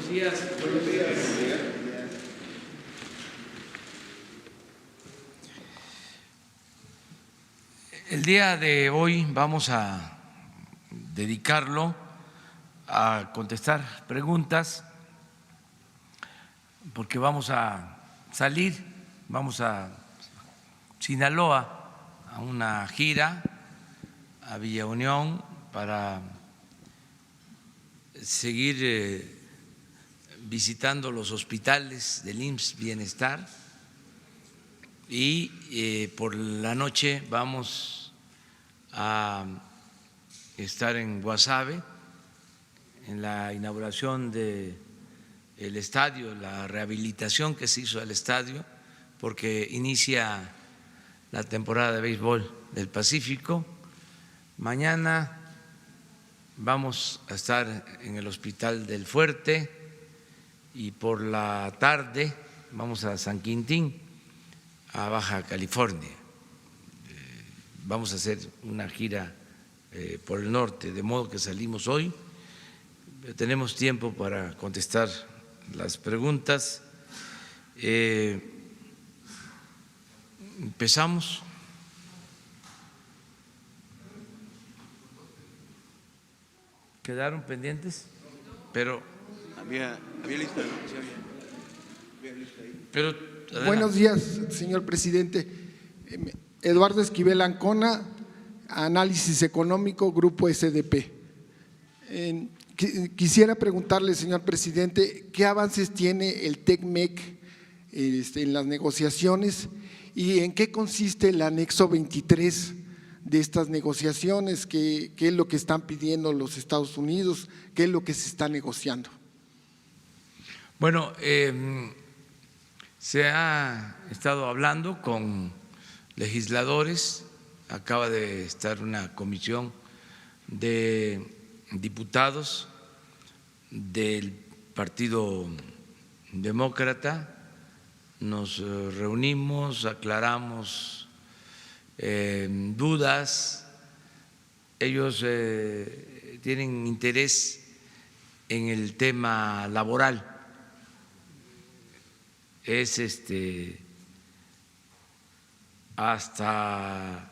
Buenos días. Buenos días. El día de hoy vamos a dedicarlo a contestar preguntas porque vamos a salir, vamos a Sinaloa a una gira a Villa Unión para seguir visitando los hospitales del IMSS Bienestar y por la noche vamos a estar en Guasave en la inauguración del estadio, la rehabilitación que se hizo al estadio, porque inicia la temporada de béisbol del Pacífico. Mañana vamos a estar en el Hospital del Fuerte y por la tarde vamos a San Quintín, a Baja California. Vamos a hacer una gira por el norte, de modo que salimos hoy. Tenemos tiempo para contestar las preguntas. Empezamos. ¿Quedaron pendientes? Pero había lista, ¿no? Sí, había lista ahí. Pero buenos días, señor presidente. Eduardo Esquivel Ancona, Análisis Económico, Grupo SDP. Quisiera preguntarle, señor presidente, ¿qué avances tiene el TECMEC en las negociaciones y en qué consiste el anexo 23 de estas negociaciones? ¿Qué es lo que están pidiendo los Estados Unidos? ¿Qué es lo que se está negociando? Bueno, se ha estado hablando con legisladores, acaba de estar una comisión de diputados del Partido Demócrata, nos reunimos, aclaramos dudas, ellos tienen interés en el tema laboral, es hasta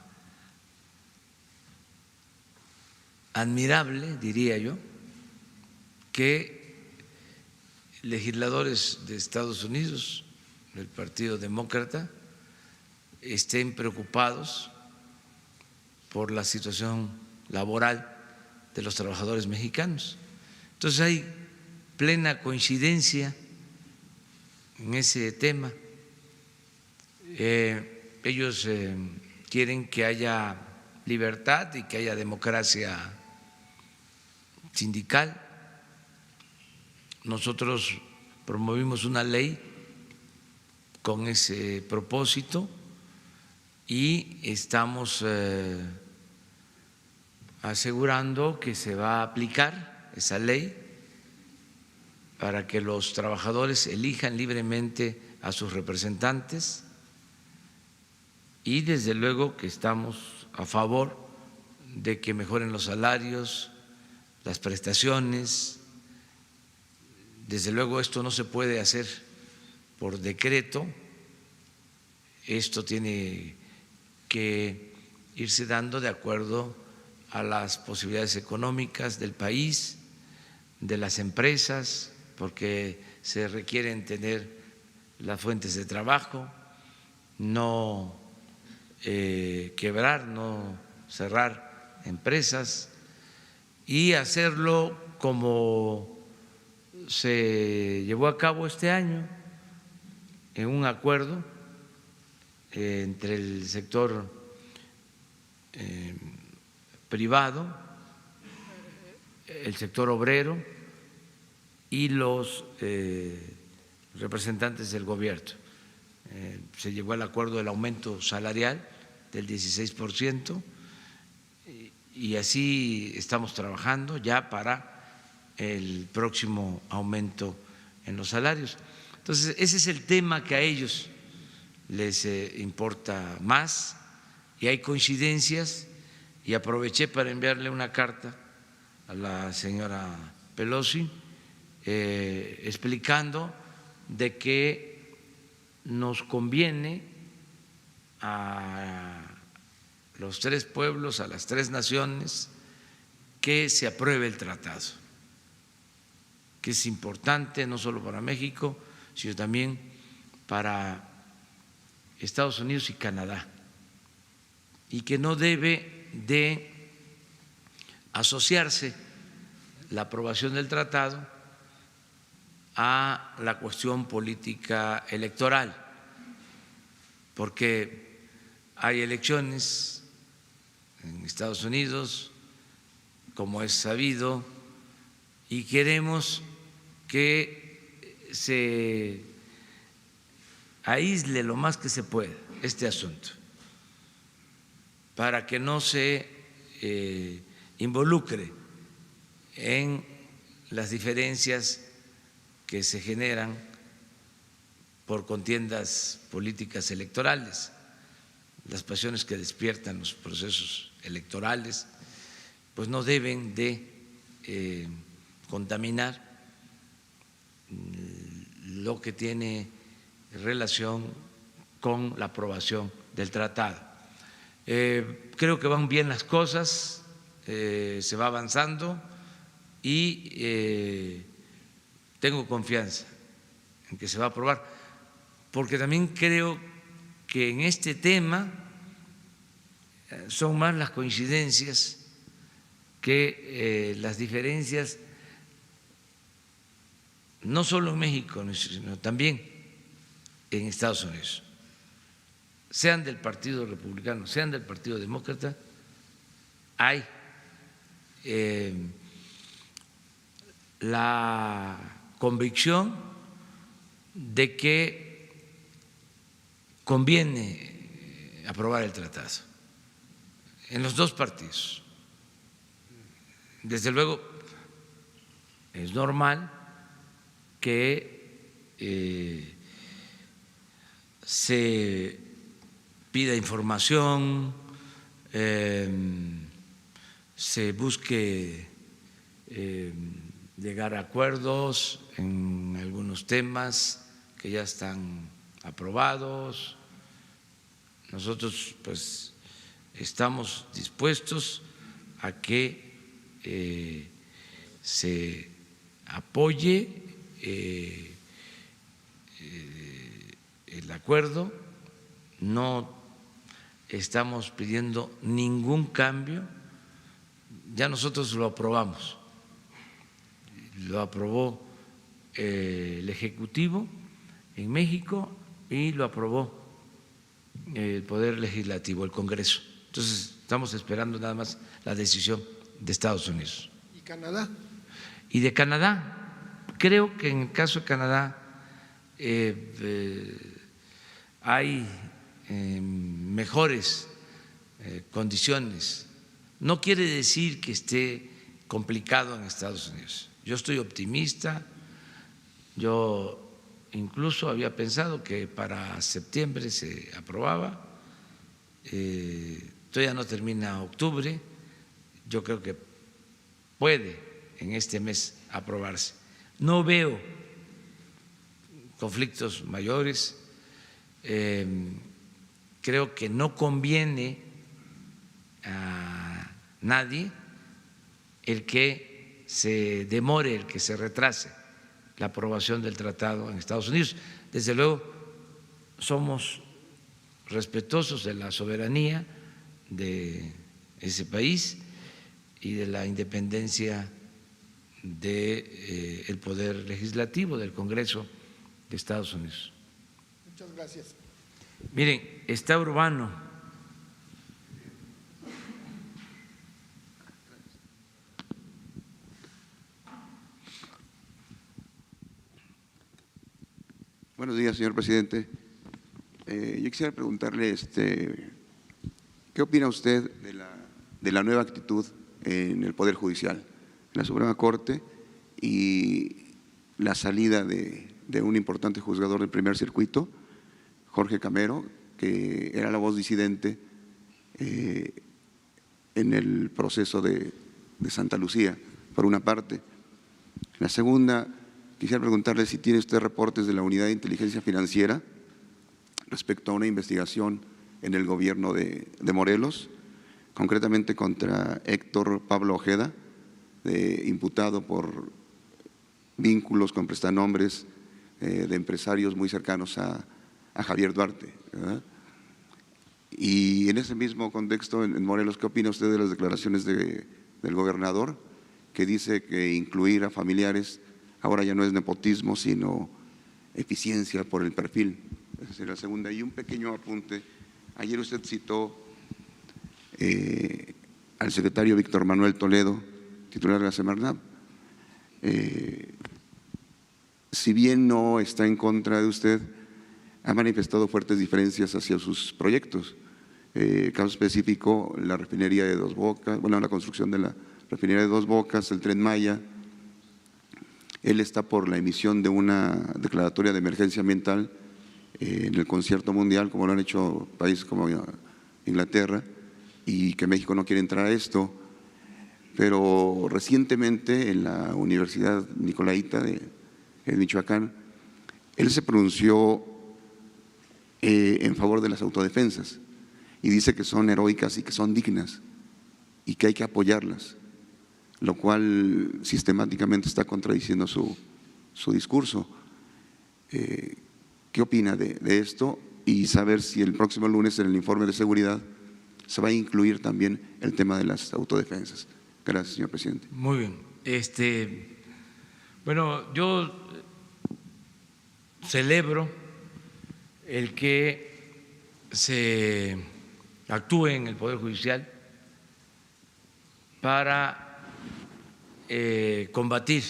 admirable, diría yo, que legisladores de Estados Unidos, del Partido Demócrata, estén preocupados por la situación laboral de los trabajadores mexicanos. Entonces hay plena coincidencia en ese tema. Ellos quieren que haya libertad y que haya democracia sindical. Nosotros promovimos una ley con ese propósito y estamos asegurando que se va a aplicar esa ley para que los trabajadores elijan libremente a sus representantes y desde luego que estamos a favor de que mejoren los salarios, las prestaciones. Desde luego esto no se puede hacer por decreto, esto tiene que irse dando de acuerdo a las posibilidades económicas del país, de las empresas, porque se requieren tener las fuentes de trabajo, no quebrar, no cerrar empresas y hacerlo como se llevó a cabo este año en un acuerdo entre el sector privado, el sector obrero y los representantes del gobierno. Se llegó al acuerdo del aumento salarial del 16% y así estamos trabajando ya para el próximo aumento en los salarios. Entonces, ese es el tema que a ellos les importa más y hay coincidencias, y aproveché para enviarle una carta a la señora Pelosi explicando de que nos conviene a los tres pueblos, a las tres naciones, que se apruebe el tratado, que es importante no solo para México, sino también para Estados Unidos y Canadá, y que no debe de asociarse la aprobación del tratado a la cuestión política electoral, porque hay elecciones en Estados Unidos, como es sabido, y queremos que se aísle lo más que se pueda este asunto, para que no se involucre en las diferencias que se generan por contiendas políticas electorales, las pasiones que despiertan los procesos electorales, pues no deben de contaminar lo que tiene relación con la aprobación del tratado. Creo que van bien las cosas, se va avanzando y tengo confianza en que se va a aprobar, porque también creo que en este tema son más las coincidencias que las diferencias, no solo en México, sino también en Estados Unidos, sean del Partido Republicano, sean del Partido Demócrata, hay la convicción de que conviene aprobar el tratado en los dos partidos. Desde luego, es normal que se pida información, se busque llegar a acuerdos en algunos temas que ya están aprobados. Nosotros pues estamos dispuestos a que se apoye el acuerdo, no estamos pidiendo ningún cambio, ya nosotros lo aprobamos, lo aprobó el Ejecutivo en México y lo aprobó el Poder Legislativo, el Congreso. Entonces estamos esperando nada más la decisión de Estados Unidos. ¿Y Canadá? Y de Canadá, creo que en el caso de Canadá hay mejores condiciones. No quiere decir que esté complicado en Estados Unidos. Yo estoy optimista, yo incluso había pensado que para septiembre se aprobaba, todavía no termina octubre, yo creo que puede en este mes aprobarse. No veo conflictos mayores, creo que no conviene a nadie el que se demore, el que se retrase la aprobación del tratado en Estados Unidos. Desde luego, somos respetuosos de la soberanía de ese país y de la independencia del Poder Legislativo, del Congreso de Estados Unidos. Muchas gracias. Miren, está Urbano. Buenos días, señor presidente. Yo quisiera preguntarle, ¿qué opina usted de la nueva actitud en el Poder Judicial, en la Suprema Corte, y la salida de un importante juzgador del primer circuito, Jorge Camero, que era la voz disidente en el proceso de Santa Lucía, por una parte? La segunda, quisiera preguntarle si tiene usted reportes de la Unidad de Inteligencia Financiera respecto a una investigación en el gobierno de Morelos, concretamente contra Héctor Pablo Ojeda, imputado por vínculos con prestanombres de empresarios muy cercanos a Javier Duarte, ¿verdad? Y en ese mismo contexto, en Morelos, ¿qué opina usted de las declaraciones del gobernador, que dice que incluir a familiares ahora ya no es nepotismo, sino eficiencia por el perfil? Esa sería la segunda. Y un pequeño apunte. Ayer usted citó al secretario Víctor Manuel Toledo, titular de la Semarnat. Si bien no está en contra de usted, ha manifestado fuertes diferencias hacia sus proyectos. Caso específico, la refinería de Dos Bocas, bueno, la construcción de la refinería de Dos Bocas, el Tren Maya. Él está por la emisión de una declaratoria de emergencia ambiental en el concierto mundial, como lo han hecho países como Inglaterra, y que México no quiere entrar a esto. Pero recientemente en la Universidad Nicolaita de Michoacán, él se pronunció en favor de las autodefensas y dice que son heroicas y que son dignas y que hay que apoyarlas, lo cual sistemáticamente está contradiciendo su discurso. ¿Qué opina de esto? Y saber si el próximo lunes en el informe de seguridad se va a incluir también el tema de las autodefensas. Gracias, señor presidente. Muy bien. Bueno, yo celebro el que se actúe en el Poder Judicial para combatir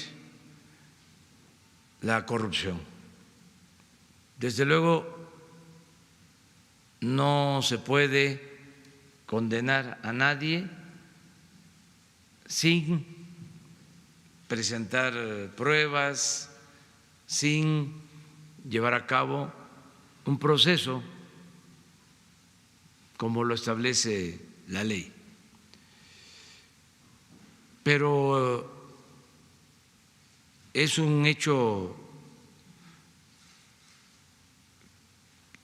la corrupción. Desde luego, no se puede condenar a nadie sin presentar pruebas, sin llevar a cabo un proceso como lo establece la ley. Pero es un hecho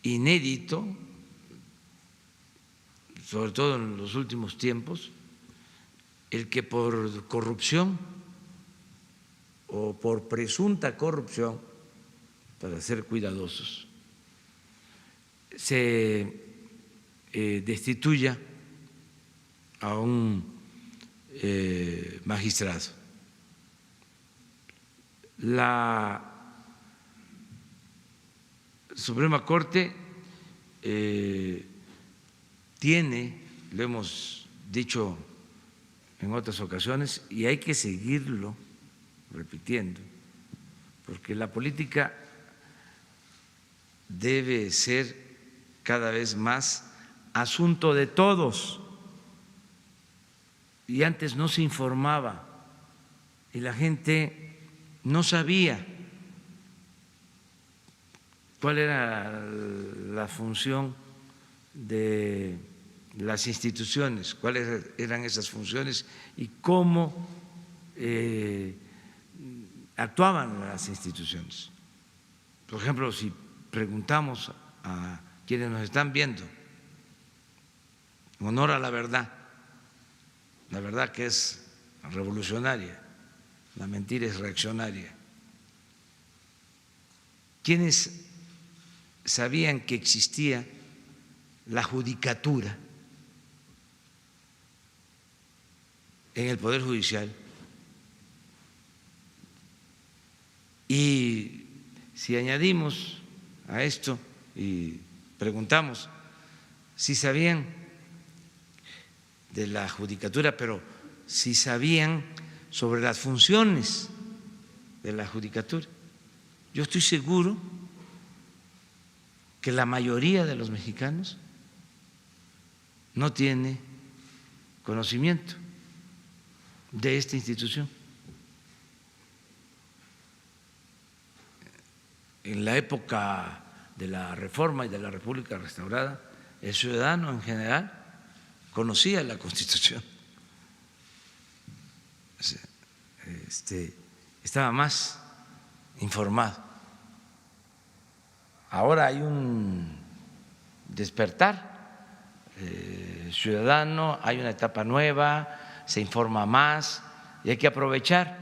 inédito, sobre todo en los últimos tiempos, el que por corrupción o por presunta corrupción, para ser cuidadosos, se destituya a un magistrado. La Suprema Corte tiene, lo hemos dicho en otras ocasiones, y hay que seguirlo repitiendo, porque la política debe ser cada vez más asunto de todos. Y antes no se informaba y la gente no sabía cuál era la función de las instituciones, cuáles eran esas funciones y cómo actuaban las instituciones. Por ejemplo, si preguntamos a quienes nos están viendo, en honor a la verdad que es revolucionaria, la mentira es reaccionaria, ¿quiénes sabían que existía la judicatura en el Poder Judicial? Y si añadimos a esto y preguntamos si sabían de la judicatura, pero si sabían sobre las funciones de la judicatura, yo estoy seguro que la mayoría de los mexicanos no tiene conocimiento de esta institución. En la época de la Reforma y de la República Restaurada, el ciudadano en general conocía la Constitución, estaba más informado. Ahora hay un despertar ciudadano, hay una etapa nueva, se informa más y hay que aprovechar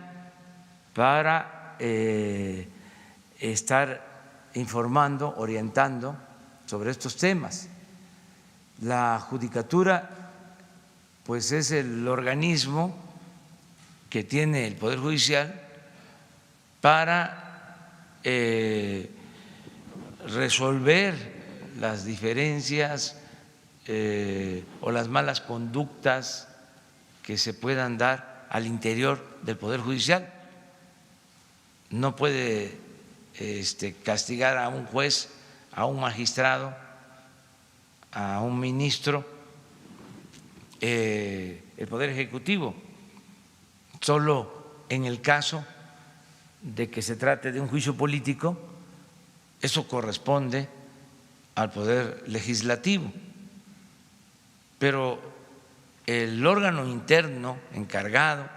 para estar informando, orientando sobre estos temas. La judicatura, pues, es el organismo que tiene el Poder Judicial para resolver las diferencias o las malas conductas que se puedan dar al interior del Poder Judicial. No puede castigar a un juez, a un magistrado, a un ministro, el Poder Ejecutivo, solo en el caso de que se trate de un juicio político. Eso corresponde al Poder Legislativo, pero el órgano interno encargado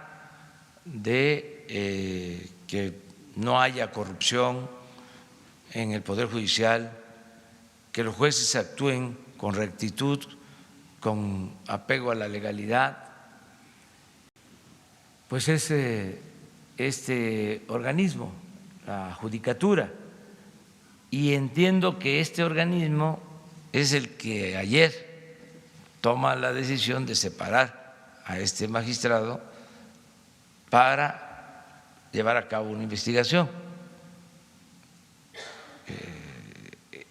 de que no haya corrupción en el Poder Judicial, que los jueces actúen con rectitud, con apego a la legalidad, pues es este organismo, la Judicatura. Y entiendo que este organismo es el que ayer toma la decisión de separar a este magistrado para llevar a cabo una investigación.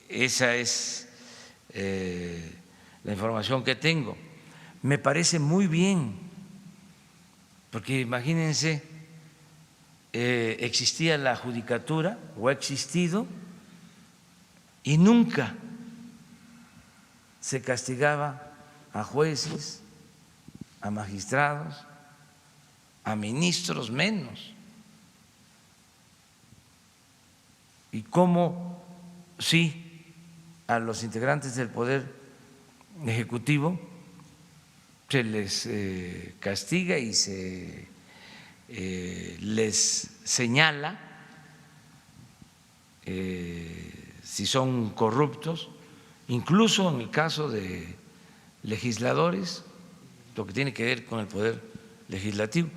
Esa es la información que tengo. Me parece muy bien, porque imagínense, existía la judicatura o ha existido y nunca se castigaba a jueces, a magistrados, a ministros menos. ¿Y cómo sí a los integrantes del Poder Ejecutivo se les castiga y se les señala si son corruptos, incluso en el caso de legisladores, lo que tiene que ver con el Poder Legislativo?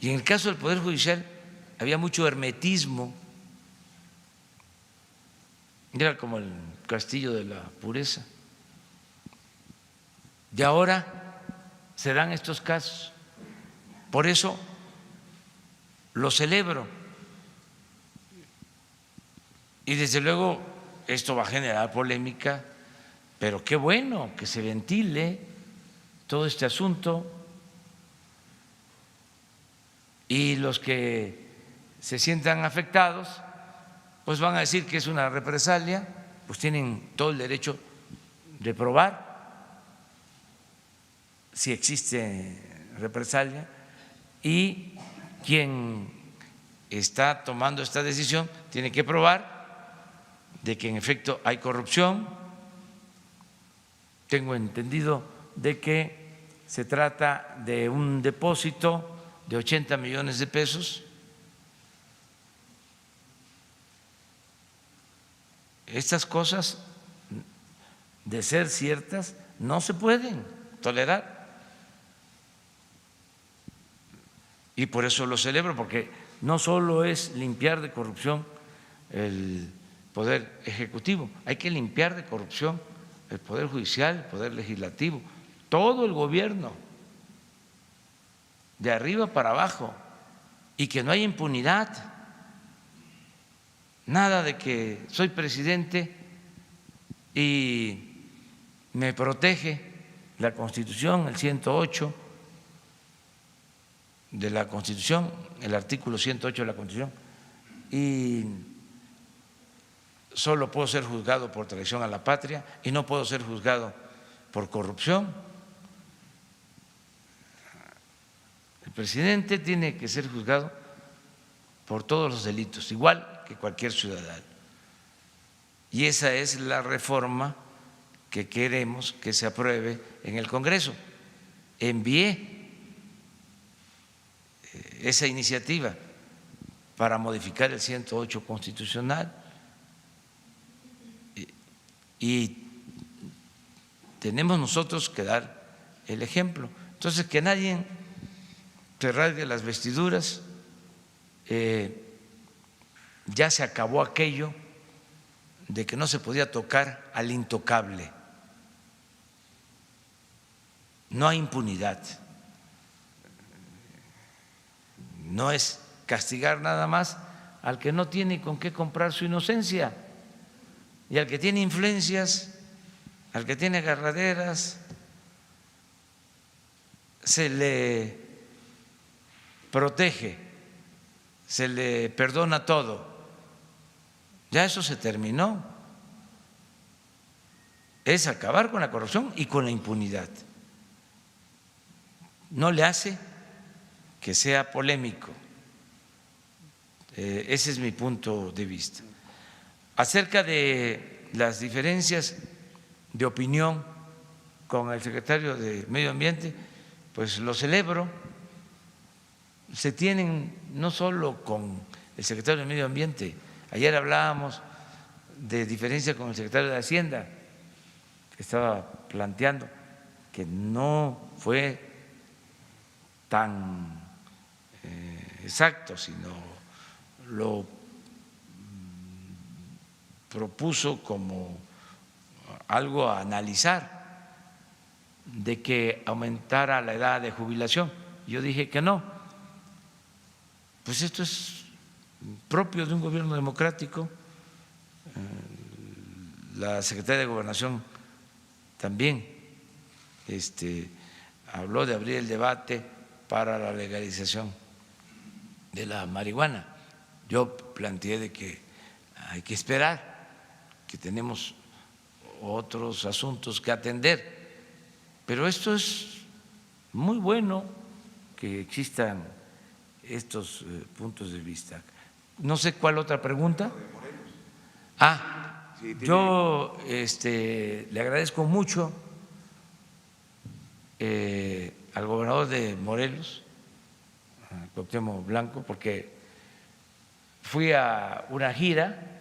Y en el caso del Poder Judicial había mucho hermetismo, era como el castillo de la pureza. Y ahora se dan estos casos. Por eso lo celebro. Y desde luego esto va a generar polémica, pero qué bueno que se ventile todo este asunto. Y los que se sientan afectados, pues van a decir que es una represalia, pues tienen todo el derecho de probar si existe represalia, y quien está tomando esta decisión tiene que probar de que en efecto hay corrupción. Tengo entendido de que se trata de un depósito de 80 millones de pesos. Estas cosas, de ser ciertas, no se pueden tolerar. Y por eso lo celebro, porque no solo es limpiar de corrupción el Poder Ejecutivo, hay que limpiar de corrupción el Poder Judicial, el Poder Legislativo, todo el gobierno, de arriba para abajo, y que no haya impunidad. Nada de que soy presidente y me protege la Constitución, el 108 de la Constitución, el artículo 108 de la Constitución, y solo puedo ser juzgado por traición a la patria y no puedo ser juzgado por corrupción. El presidente tiene que ser juzgado por todos los delitos, igual que cualquier ciudadano. Y esa es la reforma que queremos que se apruebe en el Congreso. Envié esa iniciativa para modificar el 108 constitucional y tenemos nosotros que dar el ejemplo. Entonces, que nadie se rasgue las vestiduras, ya se acabó aquello de que no se podía tocar al intocable. No hay impunidad. No es castigar nada más al que no tiene con qué comprar su inocencia y al que tiene influencias, al que tiene agarraderas, se le protege, se le perdona todo. Ya eso se terminó. Es acabar con la corrupción y con la impunidad. No le hace que sea polémico. Ese es mi punto de vista. Acerca de las diferencias de opinión con el secretario de Medio Ambiente, pues lo celebro. Se tienen no solo con el secretario de Medio Ambiente, ayer hablábamos de diferencia con el secretario de Hacienda, que estaba planteando que no fue tan exacto, sino lo propuso como algo a analizar, de que aumentara la edad de jubilación. Yo dije que no. Pues esto es propio de un gobierno democrático. La secretaria de Gobernación también habló de abrir el debate para la legalización de la marihuana. Yo planteé de que hay que esperar, que tenemos otros asuntos que atender, pero esto es muy bueno que existan estos puntos de vista. No sé cuál otra pregunta. Yo le agradezco mucho al gobernador de Morelos, Cuauhtémoc Blanco, porque fui a una gira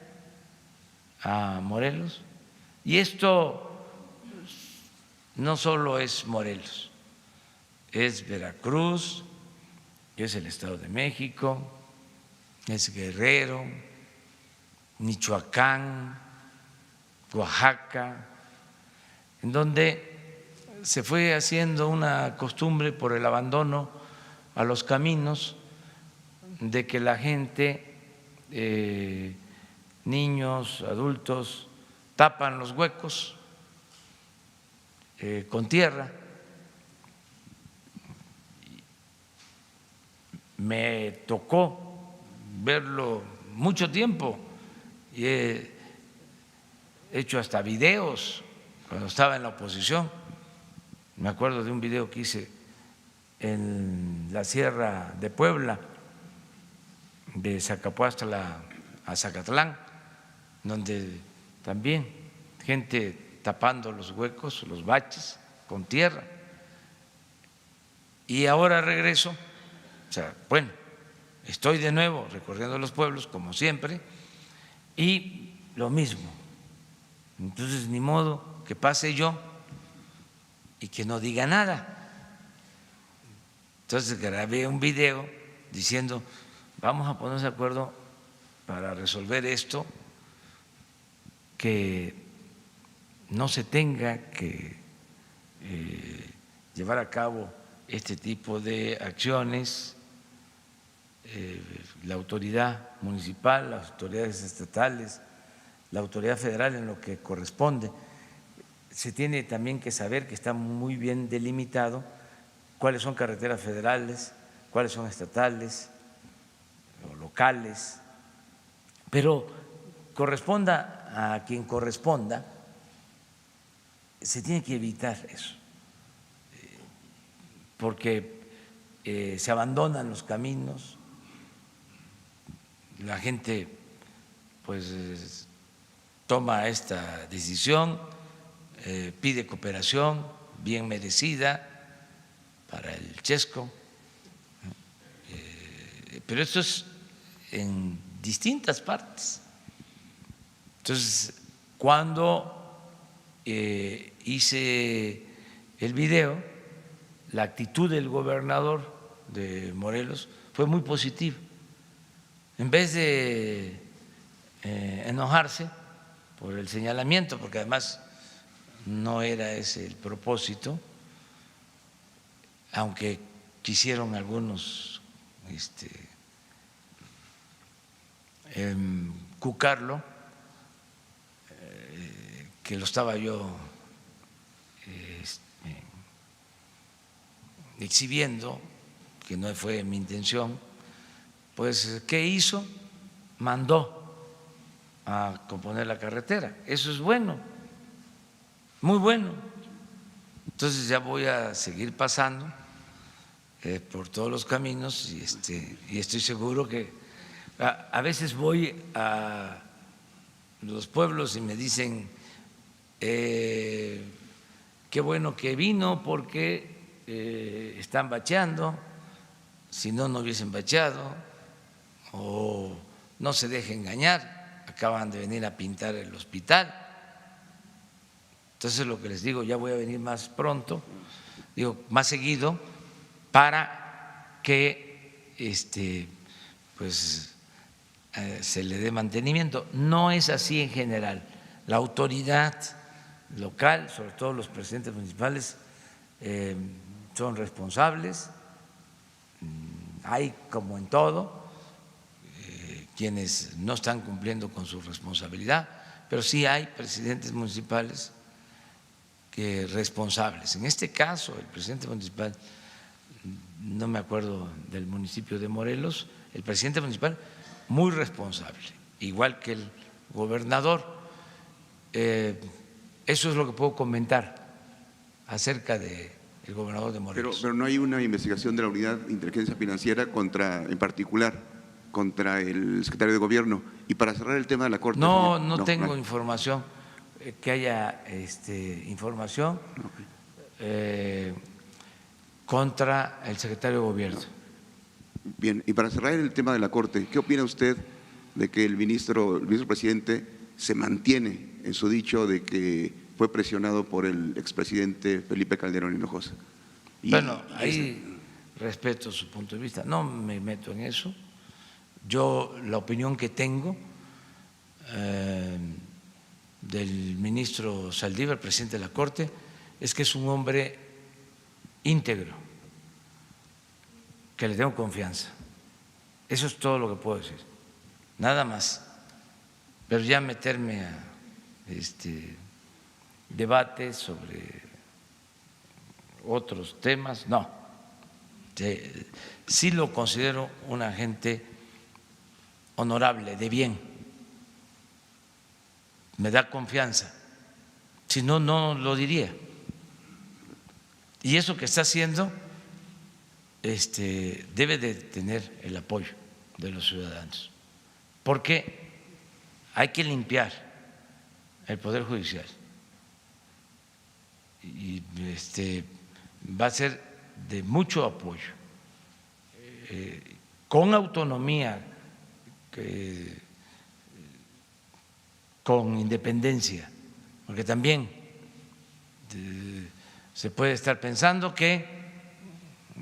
a Morelos y esto no solo es Morelos, es Veracruz, es el Estado de México, es Guerrero, Michoacán, Oaxaca, en donde se fue haciendo una costumbre por el abandono a los caminos, de que la gente, niños, adultos, tapan los huecos con tierra. Me tocó verlo mucho tiempo y he hecho hasta videos cuando estaba en la oposición. Me acuerdo de un video que hice en la Sierra de Puebla, de Zacapuastla a Zacatlán, donde también gente tapando los huecos, los baches con tierra. Y ahora regreso, bueno, estoy de nuevo recorriendo los pueblos como siempre y lo mismo. Entonces, ni modo que pase yo y que no diga nada. Entonces grabé un video diciendo, vamos a ponernos de acuerdo para resolver esto, que no se tenga que llevar a cabo este tipo de acciones. La autoridad municipal, las autoridades estatales, la autoridad federal en lo que corresponde. Se tiene también que saber que está muy bien delimitado cuáles son carreteras federales, cuáles son estatales o locales, pero corresponda a quien corresponda, se tiene que evitar eso, porque se abandonan los caminos, la gente pues toma esta decisión, pide cooperación bien merecida para el Chesco, pero esto es en distintas partes. Entonces, cuando hice el video, la actitud del gobernador de Morelos fue muy positiva. En vez de enojarse por el señalamiento, porque además no era ese el propósito, aunque quisieron algunos cucarlo, que lo estaba yo exhibiendo, que no fue mi intención. Pues, ¿qué hizo? Mandó a componer la carretera. Eso es bueno, muy bueno. Entonces ya voy a seguir pasando por todos los caminos y estoy seguro que a veces voy a los pueblos y me dicen qué bueno que vino porque están bacheando, si no, no hubiesen bacheado, o no se deje engañar, acaban de venir a pintar el hospital. Entonces lo que les digo, ya voy a venir más pronto, digo más seguido, para que pues se le dé mantenimiento. No es así en general. La autoridad local, sobre todo los presidentes municipales, son responsables. Hay, como en todo, quienes no están cumpliendo con su responsabilidad, pero sí hay presidentes municipales que responsables. En este caso, el presidente municipal, no me acuerdo del municipio de Morelos, el presidente municipal muy responsable, igual que el gobernador. Eso es lo que puedo comentar acerca del gobernador de Morelos. Pero no hay una investigación de la Unidad de Inteligencia Financiera en particular contra el secretario de Gobierno. Y para cerrar el tema de la Corte… No tengo información, que haya información contra el secretario de Gobierno. Bien, y para cerrar el tema de la Corte, ¿qué opina usted de que el ministro presidente se mantiene en su dicho de que fue presionado por el expresidente Felipe Calderón Hinojosa? Bueno, ahí respeto su punto de vista, no me meto en eso. Yo la opinión que tengo del ministro Saldívar, presidente de la Corte, es que es un hombre íntegro, que le tengo confianza. Eso es todo lo que puedo decir, nada más. Pero ya meterme a debates sobre otros temas, no. Sí lo considero una gente honorable, de bien, me da confianza, si no, no lo diría. Y eso que está haciendo debe de tener el apoyo de los ciudadanos, porque hay que limpiar el Poder Judicial y va a ser de mucho apoyo, con autonomía, con independencia, porque también se puede estar pensando que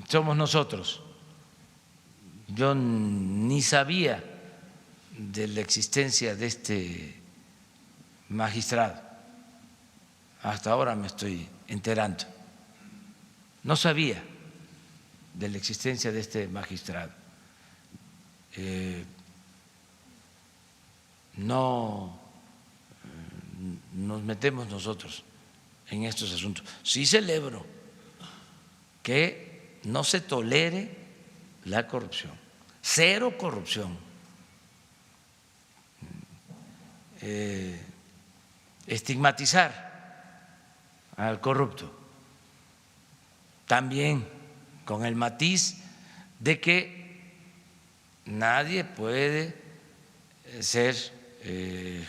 somos nosotros. Yo ni sabía de la existencia de este magistrado, hasta ahora me estoy enterando. No sabía de la existencia de este magistrado. No nos metemos nosotros en estos asuntos. Sí celebro que no se tolere la corrupción, cero corrupción. Estigmatizar al corrupto, también con el matiz de que nadie puede ser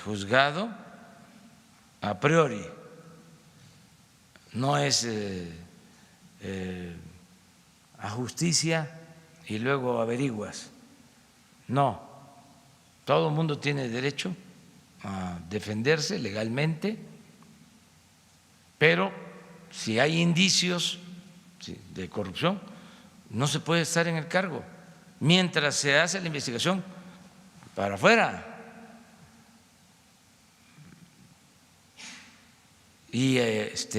juzgado a priori, no es a justicia y luego averiguas, no, todo el mundo tiene derecho a defenderse legalmente, pero si hay indicios de corrupción, no se puede estar en el cargo mientras se hace la investigación para afuera. Y es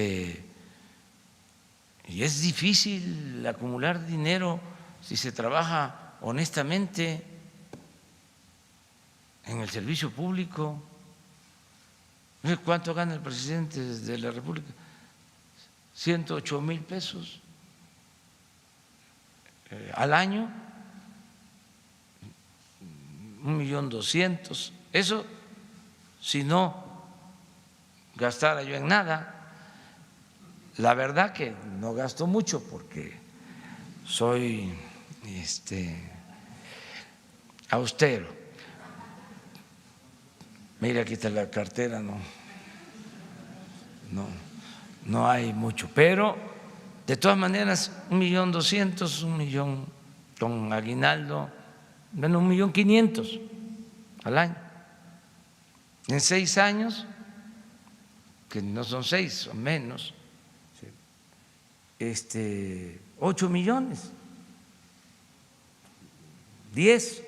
difícil acumular dinero si se trabaja honestamente en el servicio público. No sé cuánto gana el presidente de la República, 108,000 pesos al año, 1,200,000. Eso si no gastara yo en nada. La verdad que no gasto mucho porque soy austero. Mira, aquí está la cartera, no hay mucho, pero de todas maneras 1,200,000, 1,000,000 con aguinaldo, menos 1,500,000 al año. En 6 años, que no son 6, son menos, 8 millones, 10,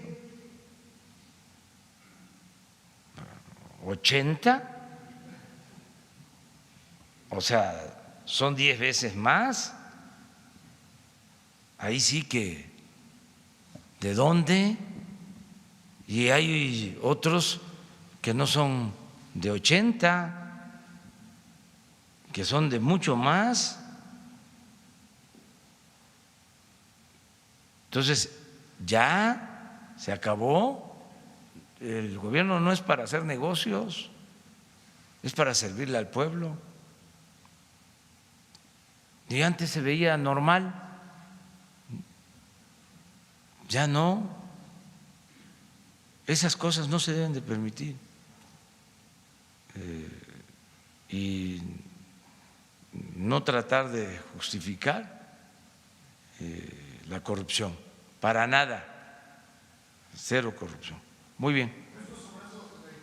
80, o sea, son 10 veces más. Ahí sí que, ¿de dónde? Y hay otros que no son de 80, que son de mucho más. Entonces, ya se acabó. El gobierno no es para hacer negocios, es para servirle al pueblo. Y antes se veía normal, ya no. Esas cosas no se deben de permitir. Y no tratar de justificar la corrupción, para nada, cero corrupción. Muy bien. El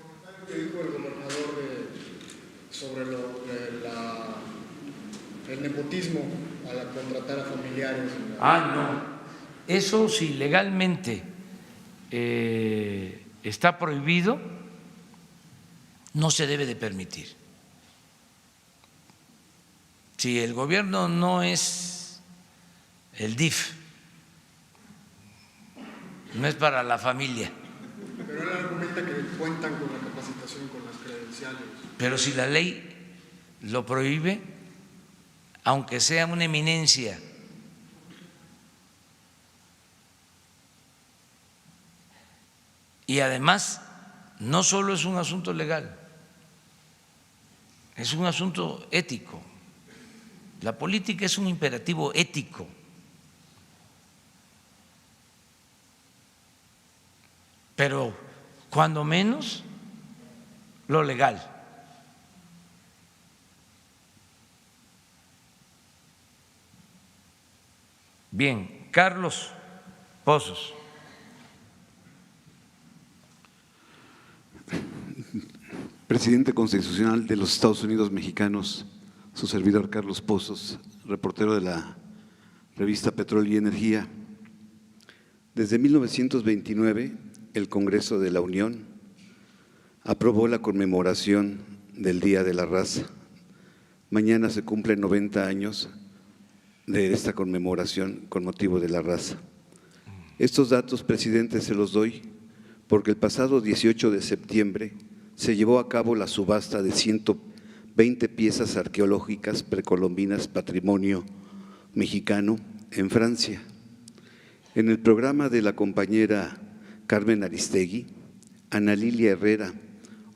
comentario que dijo el gobernador sobre el nepotismo al contratar a familiares. No, eso si legalmente está prohibido, no se debe de permitir. Si el gobierno no es el DIF, no es para la familia. Pero él argumenta que cuentan con la capacitación, con las credenciales. Pero si la ley lo prohíbe, aunque sea una eminencia, y además no solo es un asunto legal, es un asunto ético. La política es un imperativo ético. Pero cuando menos lo legal. Bien, Carlos Pozos. Presidente constitucional de los Estados Unidos mexicanos, su servidor Carlos Pozos, reportero de la revista Petróleo y Energía. Desde 1929, el Congreso de la Unión aprobó la conmemoración del Día de la Raza. Mañana se cumplen 90 años de esta conmemoración con motivo de la raza. Estos datos, presidente, se los doy porque el pasado 18 de septiembre se llevó a cabo la subasta de 120 piezas arqueológicas precolombinas patrimonio mexicano en Francia. En el programa de la compañera Carmen Aristegui, Ana Lilia Herrera,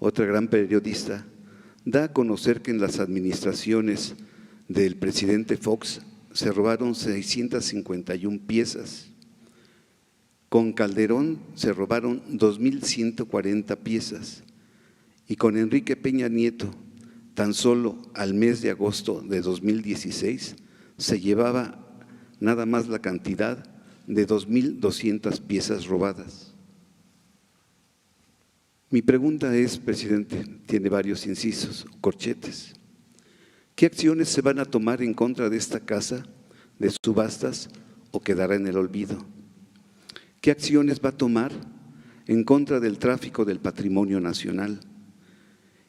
otra gran periodista, da a conocer que en las administraciones del presidente Fox se robaron 651 piezas. Con Calderón se robaron 2.140 piezas y con Enrique Peña Nieto, tan solo al mes de agosto de 2016, se llevaba nada más la cantidad de 2.200 piezas robadas. Mi pregunta es, presidente, tiene varios incisos, corchetes. ¿Qué acciones se van a tomar en contra de esta casa de subastas o quedará en el olvido? ¿Qué acciones va a tomar en contra del tráfico del patrimonio nacional?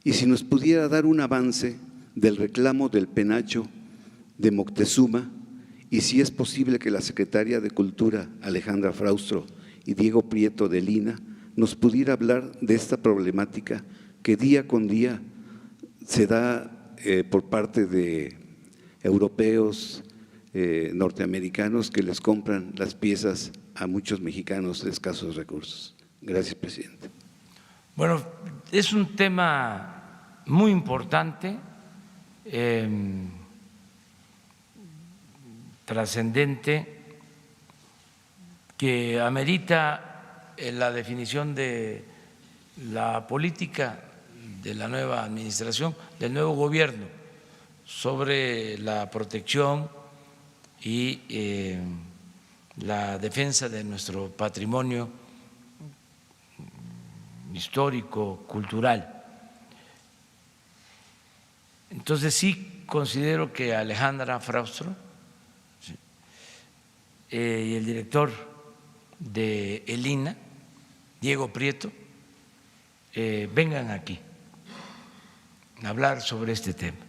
Y si nos pudiera dar un avance del reclamo del penacho de Moctezuma, y si es posible que la secretaria de Cultura, Alejandra Fraustro, y Diego Prieto de Lina, nos pudiera hablar de esta problemática que día con día se da por parte de europeos, norteamericanos, que les compran las piezas a muchos mexicanos de escasos recursos. Gracias, presidente. Bueno, es un tema muy importante, trascendente, que amerita la definición de la política de la nueva administración, del nuevo gobierno, sobre la protección y la defensa de nuestro patrimonio histórico, cultural. Entonces sí considero que Alejandra Fraustro y el director de ELINA, Diego Prieto, vengan aquí a hablar sobre este tema.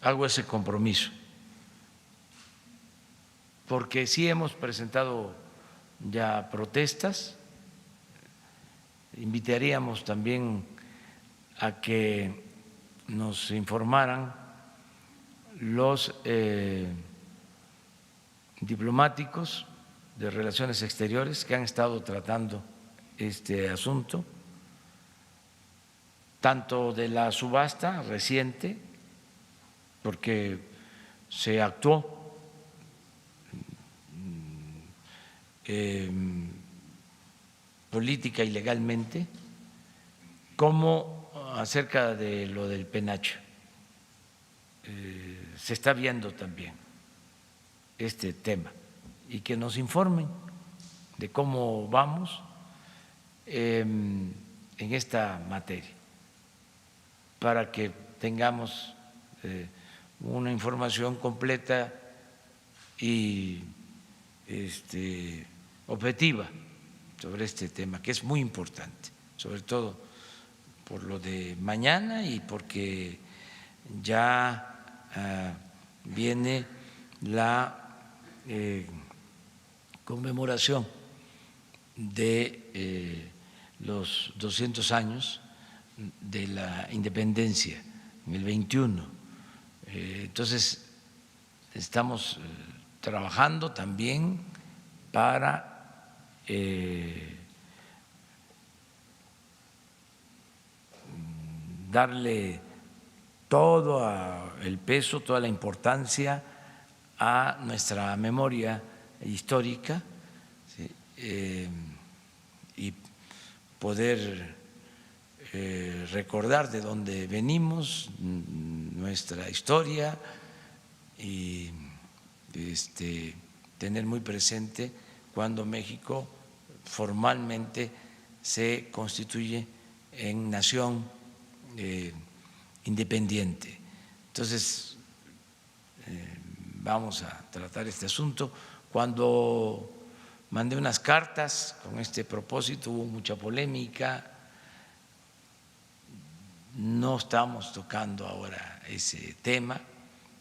Hago ese compromiso, porque sí hemos presentado ya protestas. Invitaríamos también a que nos informaran los diplomáticos de Relaciones Exteriores que han estado tratando este asunto, tanto de la subasta reciente, porque se actuó política y legalmente, como acerca de lo del penacho. Se está viendo también este tema y que nos informen de cómo vamos en esta materia, para que tengamos una información completa y objetiva sobre este tema, que es muy importante, sobre todo por lo de mañana y porque ya viene la conmemoración de los 200 años de la independencia en el 21. Entonces, estamos trabajando también para darle todo el peso, toda la importancia a nuestra memoria histórica, ¿sí? Y poder recordar de dónde venimos, nuestra historia, y tener muy presente cuando México formalmente se constituye en nación independiente. Entonces, vamos a tratar este asunto. Cuando mandé unas cartas con este propósito hubo mucha polémica. No estamos tocando ahora ese tema.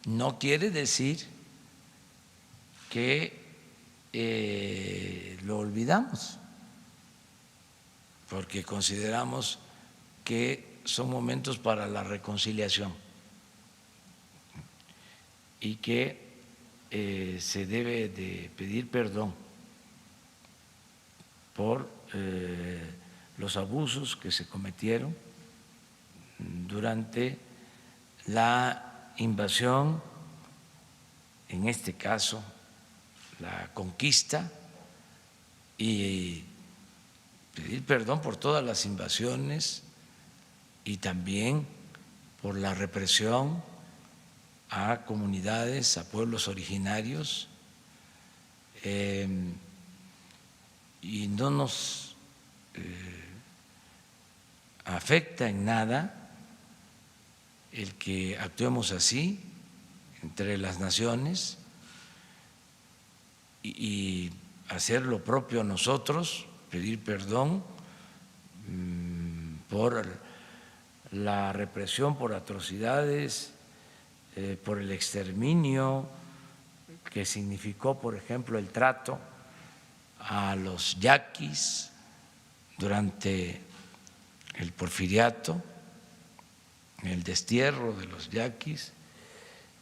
No quiere decir que lo olvidamos, porque consideramos que son momentos para la reconciliación y que se debe de pedir perdón por los abusos que se cometieron durante la invasión, en este caso la conquista, y pedir perdón por todas las invasiones y también por la represión a comunidades, a pueblos originarios, y no nos afecta en nada el que actuemos así entre las naciones y hacer lo propio nosotros, pedir perdón por la represión, por atrocidades, por el exterminio que significó, por ejemplo, el trato a los yaquis durante el porfiriato, el destierro de los yaquis,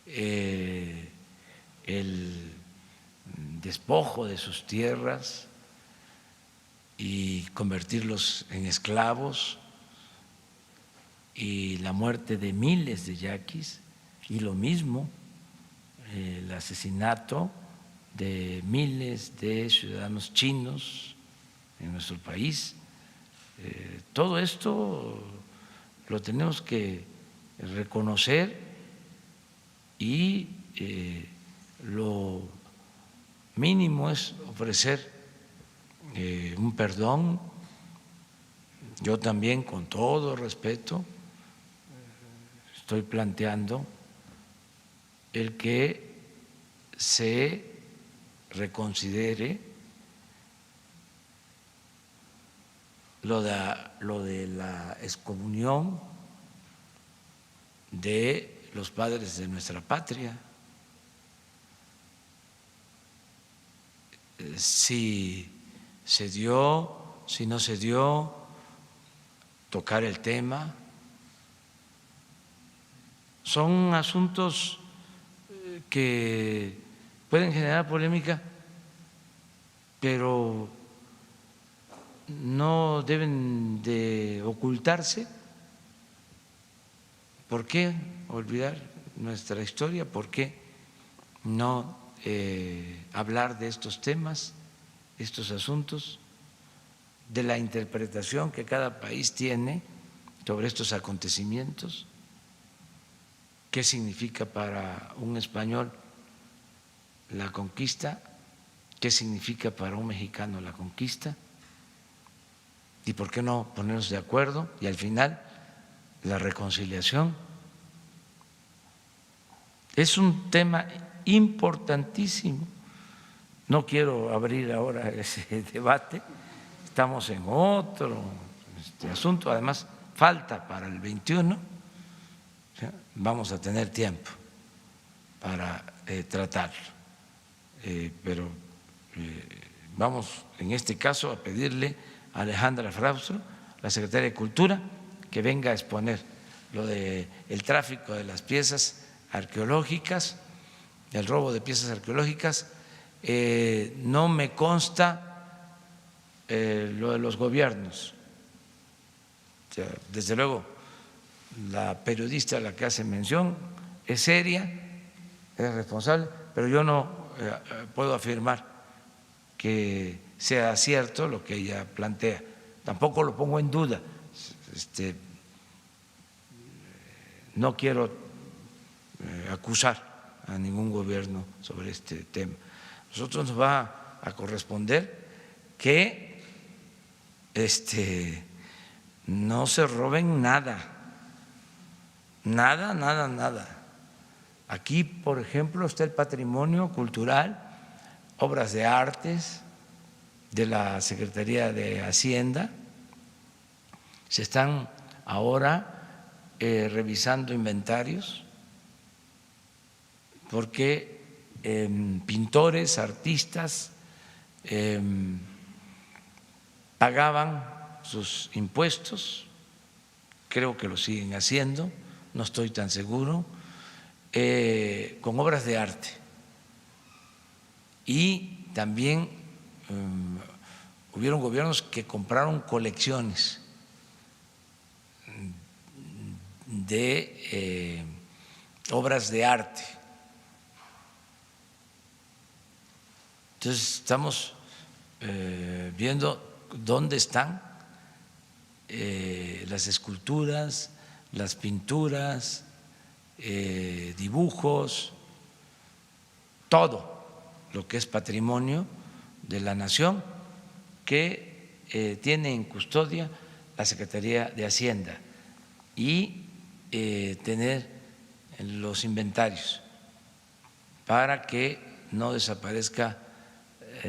el despojo de sus tierras y convertirlos en esclavos, y la muerte de miles de yaquis, y lo mismo el asesinato de miles de ciudadanos chinos en nuestro país. Todo esto lo tenemos que reconocer y lo mínimo es ofrecer un perdón. Yo también, con todo respeto, estoy planteando el que se reconsidere lo de la excomunión de los padres de nuestra patria. Si se dio, si no se dio, tocar el tema. Son asuntos que pueden generar polémica, pero no deben de ocultarse. ¿Por qué olvidar nuestra historia? ¿Por qué no hablar de estos temas, estos asuntos, de la interpretación que cada país tiene sobre estos acontecimientos? ¿Qué significa para un español la conquista? ¿Qué significa para un mexicano la conquista? ¿Y por qué no ponernos de acuerdo? Y al final, la reconciliación. Es un tema importantísimo. No quiero abrir ahora ese debate, estamos en otro asunto, además falta para el 21. Vamos a tener tiempo para tratarlo, pero vamos en este caso a pedirle a Alejandra Fraustro, la secretaria de Cultura, que venga a exponer lo del tráfico de las piezas arqueológicas, el robo de piezas arqueológicas. No me consta lo de los gobiernos. O sea, desde luego, la periodista a la que hace mención es seria, es responsable, pero yo no puedo afirmar que sea cierto lo que ella plantea. Tampoco lo pongo en duda. No quiero acusar a ningún gobierno sobre este tema. Nosotros nos va a corresponder que no se roben nada. Nada, nada, nada. Aquí, por ejemplo, está el patrimonio cultural, obras de artes de la Secretaría de Hacienda. Se están ahora revisando inventarios porque pintores, artistas pagaban sus impuestos, creo que lo siguen haciendo, no estoy tan seguro, con obras de arte. Y también hubieron gobiernos que compraron colecciones de obras de arte. Entonces estamos viendo dónde están las esculturas, las pinturas, dibujos, todo lo que es patrimonio de la nación que tiene en custodia la Secretaría de Hacienda y tener los inventarios para que no desaparezca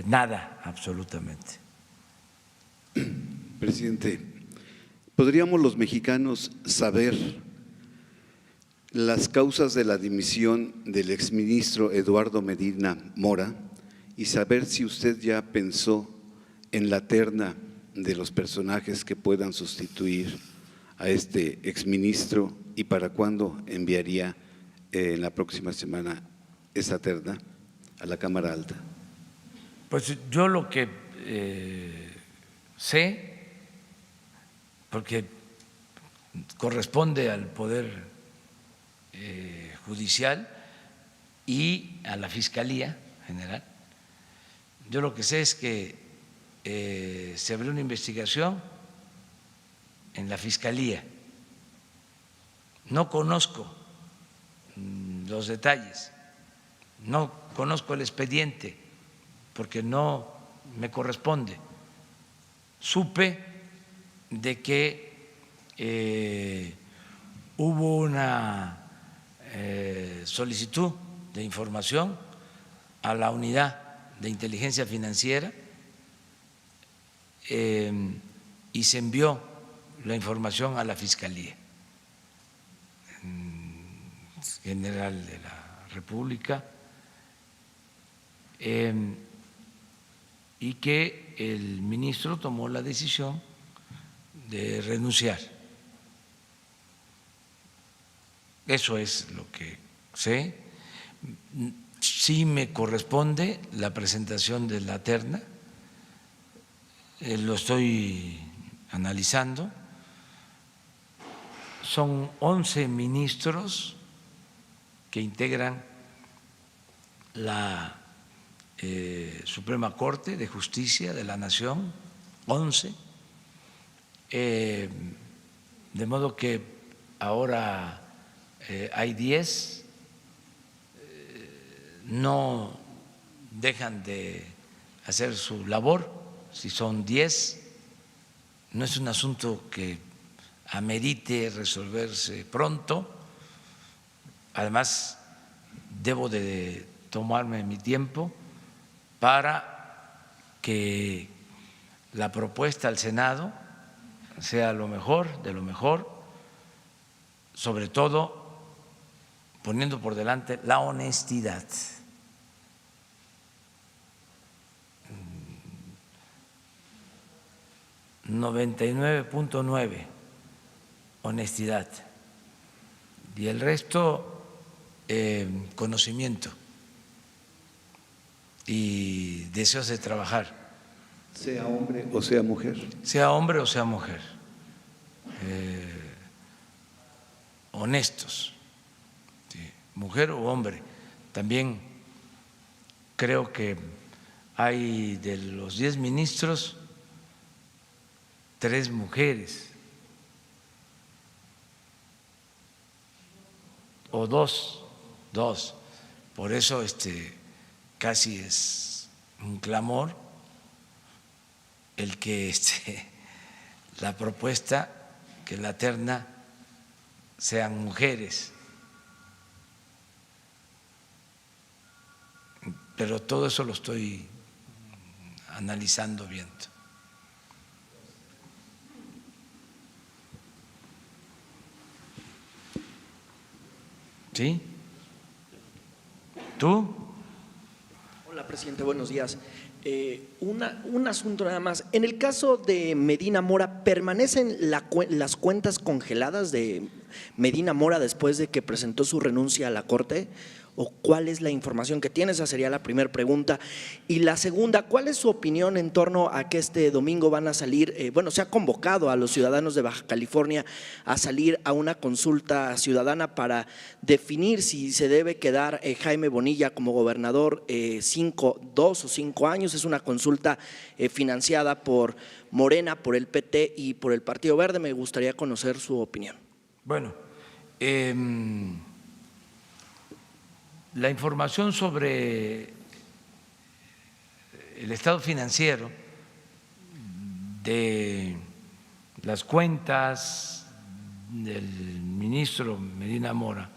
nada absolutamente. Presidente, ¿podríamos los mexicanos saber las causas de la dimisión del exministro Eduardo Medina Mora y saber si usted ya pensó en la terna de los personajes que puedan sustituir a este exministro y para cuándo enviaría en la próxima semana esa terna a la Cámara Alta? Pues yo lo que sé, porque corresponde al Poder Judicial y a la Fiscalía General, yo lo que sé es que se abrió una investigación en la Fiscalía. No conozco los detalles, no conozco el expediente porque no me corresponde. Supe de que hubo una solicitud de información a la unidad de inteligencia financiera y se envió la información a la Fiscalía General de la República y que el ministro tomó la decisión de renunciar. Eso es lo que sé. Sí me corresponde la presentación de la terna, lo estoy analizando. Son 11 ministros que integran la Suprema Corte de Justicia de la Nación, 11, de modo que ahora hay 10, no dejan de hacer su labor, si son 10, no es un asunto que amerite resolverse pronto, además debo de tomarme mi tiempo para que la propuesta al Senado sea lo mejor, de lo mejor, sobre todo poniendo por delante la honestidad. 99.9 honestidad y el resto conocimiento y deseos de trabajar. Sea hombre o sea mujer. Sea hombre o sea mujer. Honestos, ¿sí? Mujer o hombre. También creo que hay de los 10 ministros 3 mujeres o dos. Por eso casi es un clamor el que la propuesta que la terna sean mujeres. Pero todo eso lo estoy analizando bien. ¿Sí? ¿Tú? Hola, presidente, buenos días. Un asunto nada más. En el caso de Medina Mora, ¿permanecen las cuentas congeladas de Medina Mora después de que presentó su renuncia a la Corte? ¿O cuál es la información que tiene? Esa sería la primera pregunta. Y la segunda, ¿cuál es su opinión en torno a que este domingo van a salir, se ha convocado a los ciudadanos de Baja California a salir a una consulta ciudadana para definir si se debe quedar Jaime Bonilla como gobernador 2 o 5 años? Es una consulta financiada por Morena, por el PT y por el Partido Verde. Me gustaría conocer su opinión. Bueno, la información sobre el estado financiero de las cuentas del ministro Medina Mora,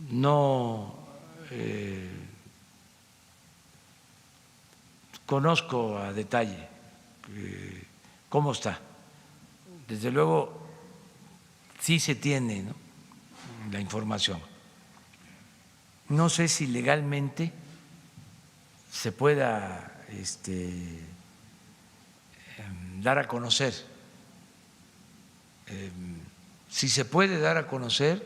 no conozco a detalle cómo está. Desde luego, sí se tiene, ¿no?, la información. No sé si legalmente se pueda dar a conocer. Si se puede dar a conocer,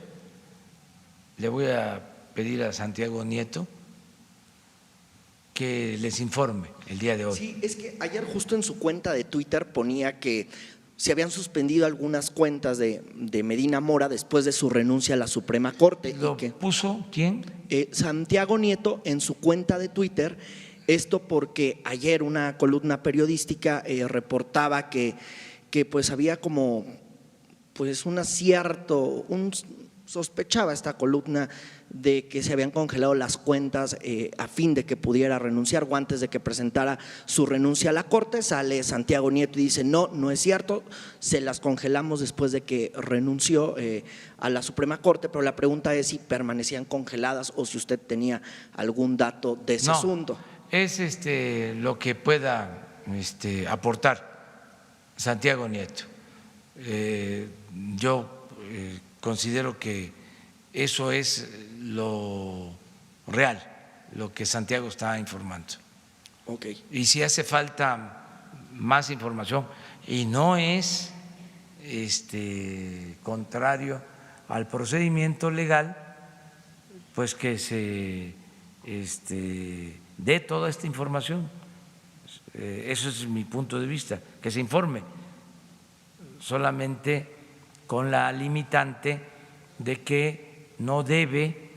le voy a pedir a Santiago Nieto que les informe el día de hoy. Sí, es que ayer justo en su cuenta de Twitter ponía que se habían suspendido algunas cuentas de Medina Mora después de su renuncia a la Suprema Corte. ¿Lo puso quién? Santiago Nieto en su cuenta de Twitter. Esto porque ayer una columna periodística reportaba que pues había como pues sospechaba esta columna de que se habían congelado las cuentas a fin de que pudiera renunciar o antes de que presentara su renuncia a la Corte. Sale Santiago Nieto y dice no es cierto, se las congelamos después de que renunció a la Suprema Corte, pero la pregunta es si permanecían congeladas o si usted tenía algún dato de ese asunto. Es lo que pueda aportar Santiago Nieto. Yo considero que eso es lo real, lo que Santiago está informando. Okay. Y si hace falta más información, y no es contrario al procedimiento legal, pues que se dé toda esta información. Eso es mi punto de vista, que se informe, solamente con la limitante de que no debe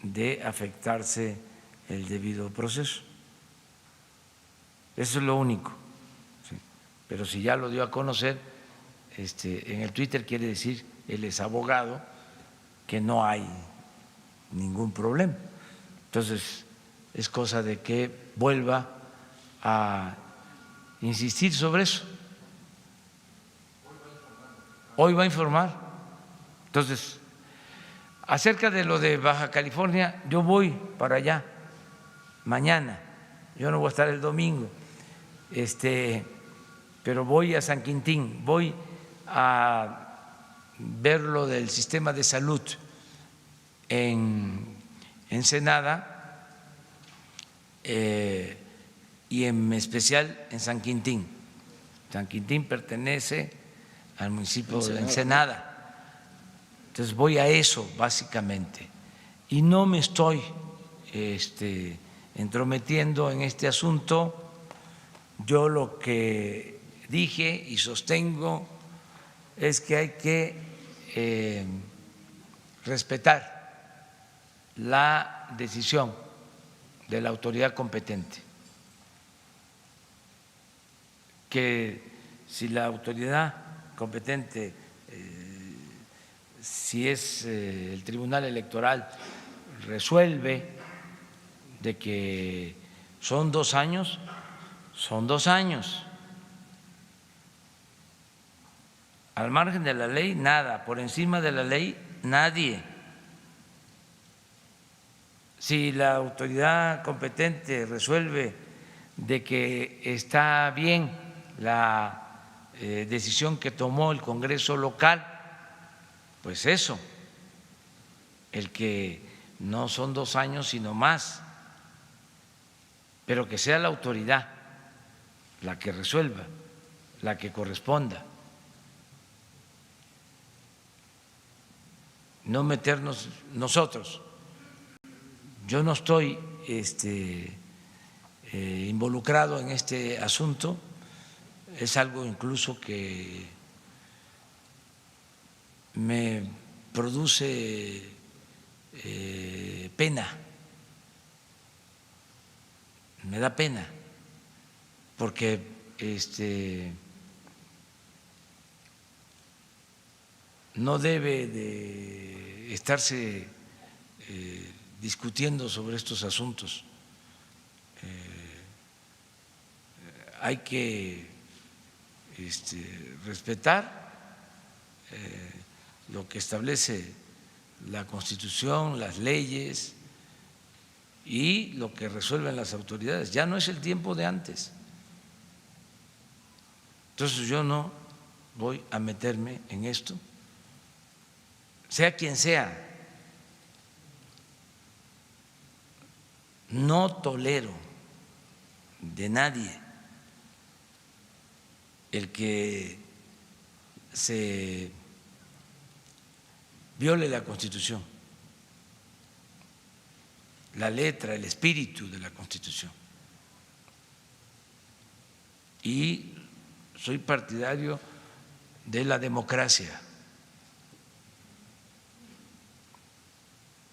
de afectarse el debido proceso. Eso es lo único. Sí. Pero si ya lo dio a conocer en el Twitter, quiere decir, él es abogado, que no hay ningún problema. Entonces, es cosa de que vuelva a insistir sobre eso. Hoy va a informar. Entonces, acerca de lo de Baja California, yo voy para allá mañana. Yo no voy a estar el domingo, pero voy a San Quintín, voy a ver lo del sistema de salud en Ensenada y en especial en San Quintín. San Quintín pertenece al municipio de Ensenada. Entonces voy a eso básicamente y no me estoy entrometiendo en este asunto. Yo lo que dije y sostengo es que hay que respetar la decisión de la autoridad competente, que si la autoridad competente, si es el Tribunal Electoral, resuelve de que son 2 años, son 2 años. Al margen de la ley, nada. Por encima de la ley, nadie. Si la autoridad competente resuelve de que está bien la decisión que tomó el Congreso local, pues eso, el que no son 2 años sino más, pero que sea la autoridad la que resuelva, la que corresponda. No meternos nosotros. Yo no estoy involucrado en este asunto, es algo incluso que me produce pena, me da pena, porque no debe de estarse discutiendo sobre estos asuntos. Hay que respetar lo que establece la Constitución, las leyes y lo que resuelven las autoridades. Ya no es el tiempo de antes. Entonces yo no voy a meterme en esto, sea quien sea. No tolero de nadie el que se viole la Constitución, la letra, el espíritu de la Constitución. Y soy partidario de la democracia.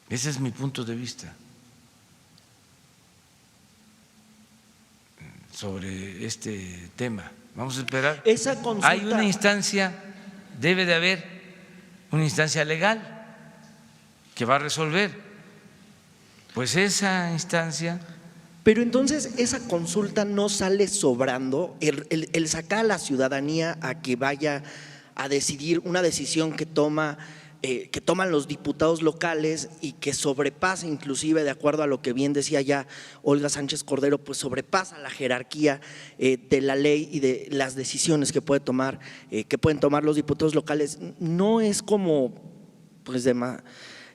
Ese es mi punto de vista sobre este tema. Vamos a esperar. Esa consulta… Hay una instancia, debe de haber una instancia legal que va a resolver. Pues esa instancia… Pero entonces esa consulta no sale sobrando, el sacar a la ciudadanía a que vaya a decidir una decisión que toman los diputados locales y que sobrepasa, inclusive de acuerdo a lo que bien decía ya Olga Sánchez Cordero, pues sobrepasa la jerarquía de la ley y de las decisiones que pueden tomar los diputados locales. No es como pues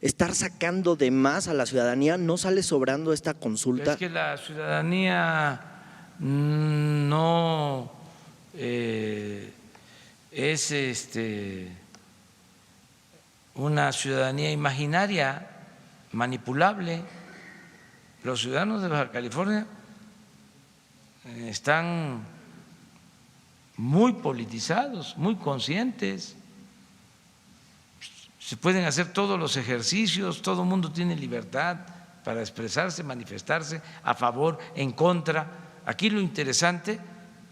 estar sacando de más a la ciudadanía. ¿No sale sobrando esta consulta? Es que la ciudadanía no es una ciudadanía imaginaria, manipulable. Los ciudadanos de Baja California están muy politizados, muy conscientes. Se pueden hacer todos los ejercicios, todo el mundo tiene libertad para expresarse, manifestarse a favor, en contra. Aquí lo interesante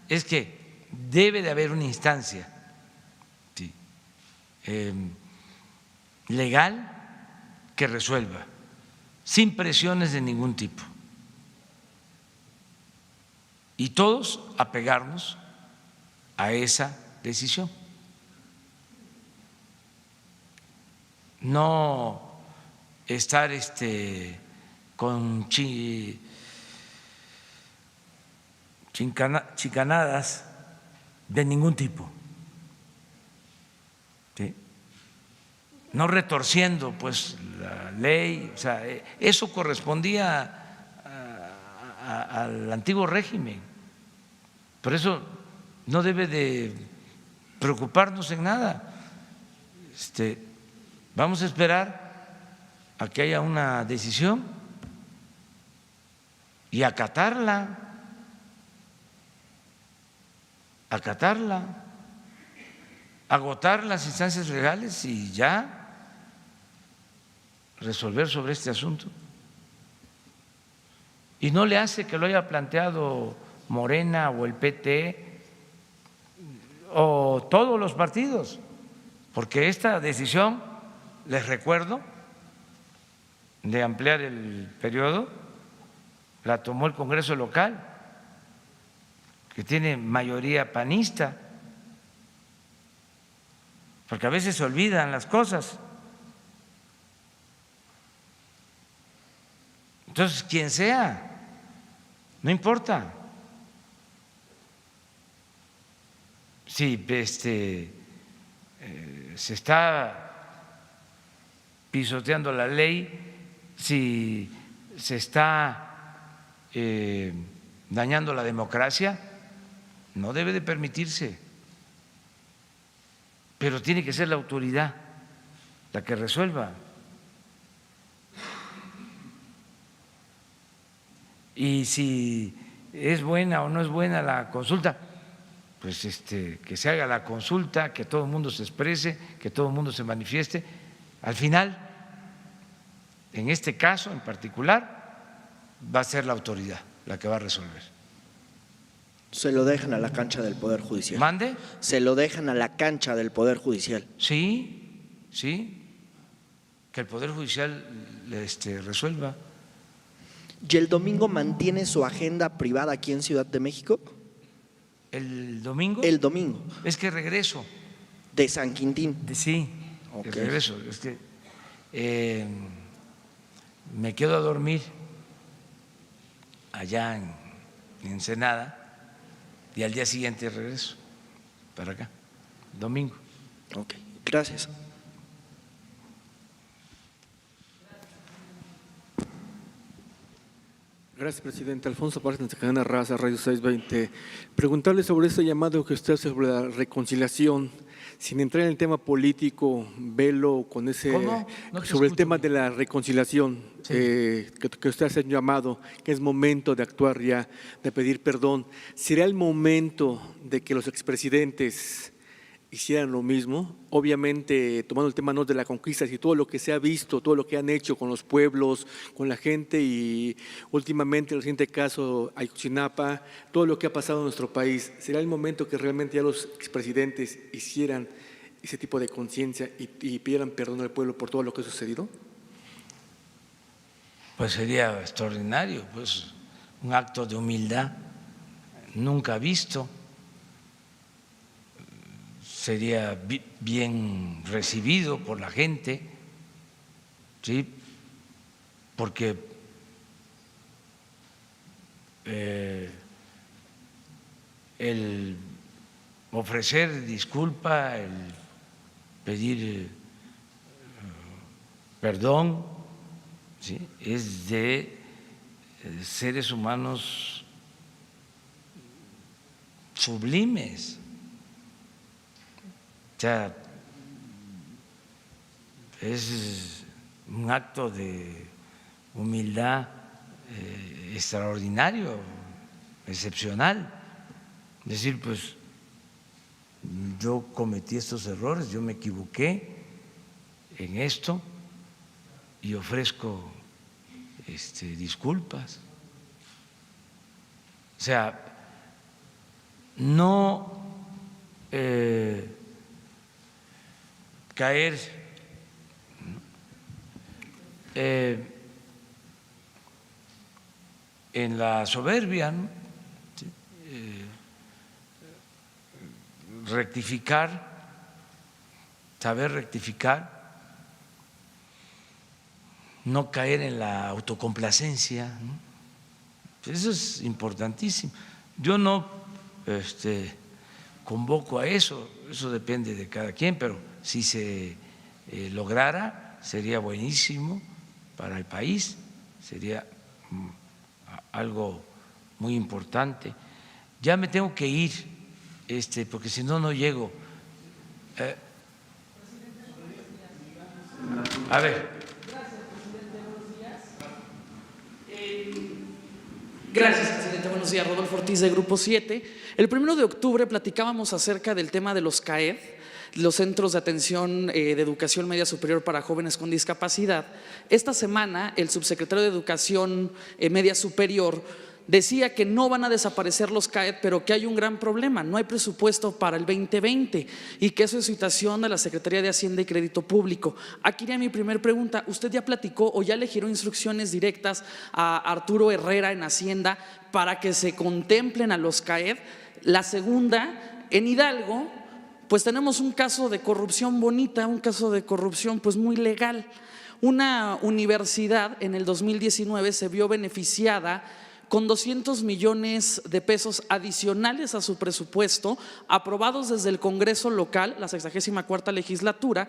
es que debe de haber una instancia legal que resuelva, sin presiones de ningún tipo. Y todos apegarnos a esa decisión. No estar con chicanadas de ningún tipo, ¿sí? No retorciendo pues la ley, o sea, eso correspondía al antiguo régimen. Por eso no debe de preocuparnos en nada. Vamos a esperar a que haya una decisión y acatarla, agotar las instancias legales y ya resolver sobre este asunto. Y no le hace que lo haya planteado Morena o el PT o todos los partidos, porque esta decisión, les recuerdo, de ampliar el periodo, la tomó el Congreso local, que tiene mayoría panista, porque a veces se olvidan las cosas. Entonces, quien sea, no importa. Si se está pisoteando la ley, si se está dañando la democracia, no debe de permitirse. Pero tiene que ser la autoridad la que resuelva. Y si es buena o no es buena la consulta, pues que se haga la consulta, que todo el mundo se exprese, que todo el mundo se manifieste. Al final, en este caso en particular, va a ser la autoridad la que va a resolver. Se lo dejan a la cancha del Poder Judicial. ¿Mande? Se lo dejan a la cancha del Poder Judicial. Sí, que el Poder Judicial resuelva. ¿Y el domingo mantiene su agenda privada aquí en Ciudad de México? ¿El domingo? El domingo, Es que regreso. de San Quintín. Sí, Ok. regreso. Es que me quedo a dormir allá en Ensenada y al día siguiente regreso para acá, domingo. Ok, gracias. Gracias, presidente. Alfonso Párez, de Cadena Raza, Radio 620. Preguntarle sobre este llamado que usted hace sobre la reconciliación, sin entrar en el tema político, velo con ese… ¿Cómo? No te sobre el escucho tema bien. de la reconciliación, Sí. que usted hace un llamado, que es momento de actuar ya, de pedir perdón. ¿Será el momento de que los expresidentes hicieran lo mismo? Obviamente, tomando el tema no de la conquista, y todo lo que se ha visto, todo lo que han hecho con los pueblos, con la gente y últimamente el reciente caso Ayotzinapa, todo lo que ha pasado en nuestro país, ¿será el momento que realmente ya los expresidentes hicieran ese tipo de conciencia y pidieran perdón al pueblo por todo lo que ha sucedido? Pues sería extraordinario, pues un acto de humildad nunca visto. Sería bien recibido por la gente, ¿sí? Porque el ofrecer disculpa, el pedir perdón, ¿sí? Es de seres humanos sublimes. O sea, es un acto de humildad extraordinario, excepcional. Es decir, pues yo cometí estos errores, yo me equivoqué en esto y ofrezco disculpas. O sea, no caer en la soberbia, ¿no? ¿Sí? Rectificar, saber rectificar, no caer en la autocomplacencia, ¿no? Eso es importantísimo. Yo no convoco a eso, eso depende de cada quien, pero si se lograra sería buenísimo para el país, sería algo muy importante. Ya me tengo que ir, porque si no, no llego. A ver. Gracias, presidente. Buenos días. Rodolfo Ortiz, de Grupo 7. El 1 de octubre platicábamos acerca del tema de los CAED, los Centros de Atención de Educación Media Superior para Jóvenes con Discapacidad. Esta semana, el subsecretario de Educación Media Superior decía que no van a desaparecer los CAED, pero que hay un gran problema, no hay presupuesto para el 2020 y que eso es situación de la Secretaría de Hacienda y Crédito Público. Aquí iría mi primer pregunta, ¿usted ya platicó o ya le giró instrucciones directas a Arturo Herrera en Hacienda para que se contemplen a los CAED? La segunda, en Hidalgo, pues tenemos un caso de corrupción bonita, un caso de corrupción pues muy legal. Una universidad en el 2019 se vio beneficiada con 200 millones de pesos adicionales a su presupuesto, aprobados desde el Congreso local, la 64ª legislatura,